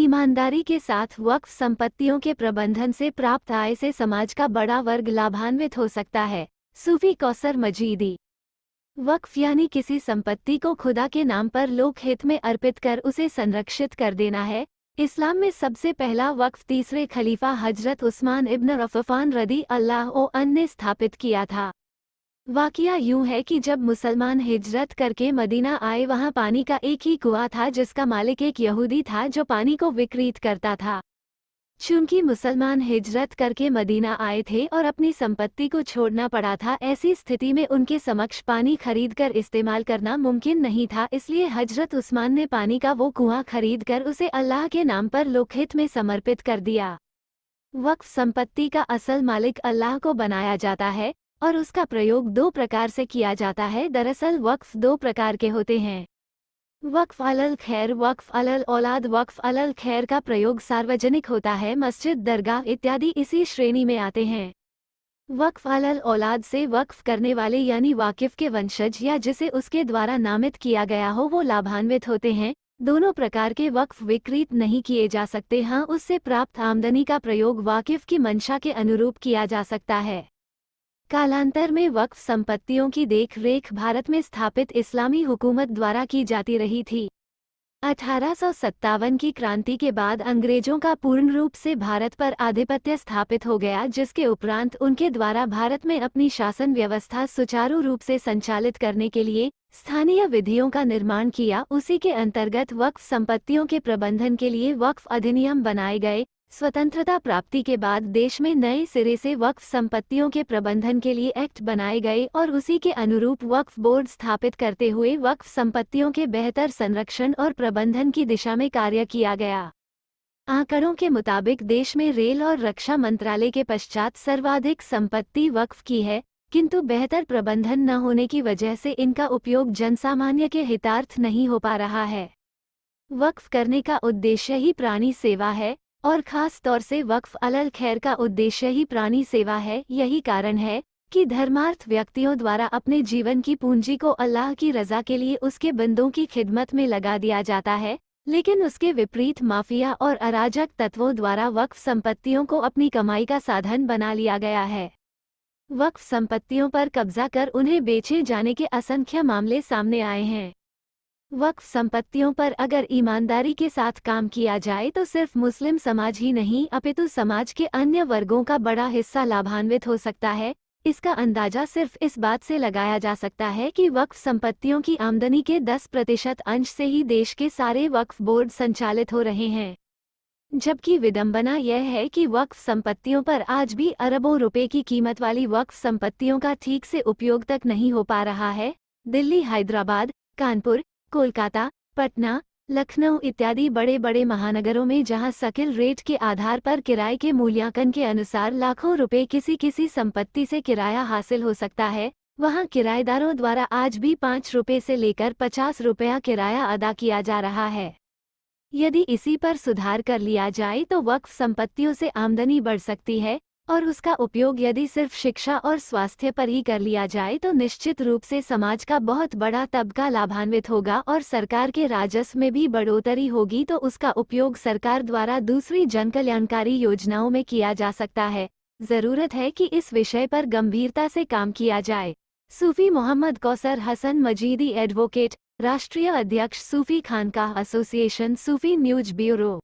ईमानदारी के साथ वक्फ संपत्तियों के प्रबंधन से प्राप्त आय से समाज का बड़ा वर्ग लाभान्वित हो सकता है। सूफी कौसर मजीदी। वक्फ यानी किसी संपत्ति को खुदा के नाम पर लोक हित में अर्पित कर उसे संरक्षित कर देना है। इस्लाम में सबसे पहला वक्फ तीसरे खलीफा हजरत उस्मान इब्न अफ़फ़ान रदी अल्लाह अन्हु ने स्थापित किया था। वाक़िया यूं है कि जब मुसलमान हिजरत करके मदीना आए, वहां पानी का एक ही कुआं था जिसका मालिक एक यहूदी था जो पानी को विक्रीत करता था। चूंकि मुसलमान हिजरत करके मदीना आए थे और अपनी संपत्ति को छोड़ना पड़ा था, ऐसी स्थिति में उनके समक्ष पानी खरीदकर इस्तेमाल करना मुमकिन नहीं था। इसलिए हजरत उस्मान ने पानी का वो कुआं खरीदकर उसे अल्लाह के नाम पर लोकहित में समर्पित कर दिया। वक्फ संपत्ति का असल मालिक अल्लाह को बनाया जाता है और उसका प्रयोग दो प्रकार से किया जाता है। दरअसल वक्फ दो प्रकार के होते हैं, वक्फ अलल खैर, वक्फ अलल औलाद। वक्फ अलल खैर का प्रयोग सार्वजनिक होता है, मस्जिद, दरगाह इत्यादि इसी श्रेणी में आते हैं। वक्फ अलल औलाद से वक्फ करने वाले यानी वाकिफ के वंशज या जिसे उसके द्वारा नामित किया गया हो वो लाभान्वित होते हैं। दोनों प्रकार के वक्फ विक्रीत नहीं किए जा सकते। हाँ, उससे प्राप्त आमदनी का प्रयोग वाकिफ की मंशा के अनुरूप किया जा सकता है। कालांतर में वक्फ संपत्तियों की देख रेख भारत में स्थापित इस्लामी हुकूमत द्वारा की जाती रही थी। 1857 की क्रांति के बाद अंग्रेजों का पूर्ण रूप से भारत पर आधिपत्य स्थापित हो गया, जिसके उपरांत उनके द्वारा भारत में अपनी शासन व्यवस्था सुचारू रूप से संचालित करने के लिए स्थानीय विधियों का निर्माण किया। उसी के अंतर्गत वक्फ संपत्तियों के प्रबंधन के लिए वक्फ अधिनियम बनाए गए। स्वतंत्रता प्राप्ति के बाद देश में नए सिरे से वक्फ संपत्तियों के प्रबंधन के लिए एक्ट बनाए गए और उसी के अनुरूप वक्फ बोर्ड स्थापित करते हुए वक्फ संपत्तियों के बेहतर संरक्षण और प्रबंधन की दिशा में कार्य किया गया। आंकड़ों के मुताबिक देश में रेल और रक्षा मंत्रालय के पश्चात सर्वाधिक संपत्ति वक्फ की है, किंतु बेहतर प्रबंधन न होने की वजह से इनका उपयोग जनसामान्य के हितार्थ नहीं हो पा रहा है। वक्फ करने का उद्देश्य ही प्राणी सेवा है और खास तौर से वक्फ अलल खैर का उद्देश्य ही प्राणी सेवा है। यही कारण है कि धर्मार्थ व्यक्तियों द्वारा अपने जीवन की पूंजी को अल्लाह की रजा के लिए उसके बंदों की खिदमत में लगा दिया जाता है, लेकिन उसके विपरीत माफिया और अराजक तत्वों द्वारा वक्फ संपत्तियों को अपनी कमाई का साधन बना लिया गया है। वक्फ संपत्तियों पर कब्जा कर उन्हें बेचे जाने के असंख्य मामले सामने आए हैं। वक्फ संपत्तियों पर अगर ईमानदारी के साथ काम किया जाए तो सिर्फ मुस्लिम समाज ही नहीं अपितु समाज के अन्य वर्गों का बड़ा हिस्सा लाभान्वित हो सकता है। इसका अंदाजा सिर्फ इस बात से लगाया जा सकता है कि वक्फ संपत्तियों की आमदनी के 10% अंश से ही देश के सारे वक्फ बोर्ड संचालित हो रहे हैं। जबकि विडंबना यह है कि वक्फ संपत्तियों पर आज भी अरबों रुपए की कीमत वाली वक्फ संपत्तियों का ठीक से उपयोग तक नहीं हो पा रहा है। दिल्ली, हैदराबाद, कानपुर, कोलकाता, पटना, लखनऊ इत्यादि बड़े बड़े महानगरों में जहां सकिल रेट के आधार पर किराए के मूल्यांकन के अनुसार लाखों रुपए किसी संपत्ति से किराया हासिल हो सकता है, वहां किराएदारों द्वारा आज भी 5 रुपए से लेकर 50 रुपया किराया अदा किया जा रहा है। यदि इसी पर सुधार कर लिया जाए तो वक्फ संपत्तियों से आमदनी बढ़ सकती है और उसका उपयोग यदि सिर्फ शिक्षा और स्वास्थ्य पर ही कर लिया जाए तो निश्चित रूप से समाज का बहुत बड़ा तबका लाभान्वित होगा और सरकार के राजस्व में भी बढ़ोतरी होगी, तो उसका उपयोग सरकार द्वारा दूसरी जनकल्याणकारी योजनाओं में किया जा सकता है। जरूरत है कि इस विषय पर गंभीरता से काम किया जाए। सूफी मोहम्मद कौसर हसन मजीदी, एडवोकेट, राष्ट्रीय अध्यक्ष सूफी खानकाह एसोसिएशन, सूफी न्यूज ब्यूरो।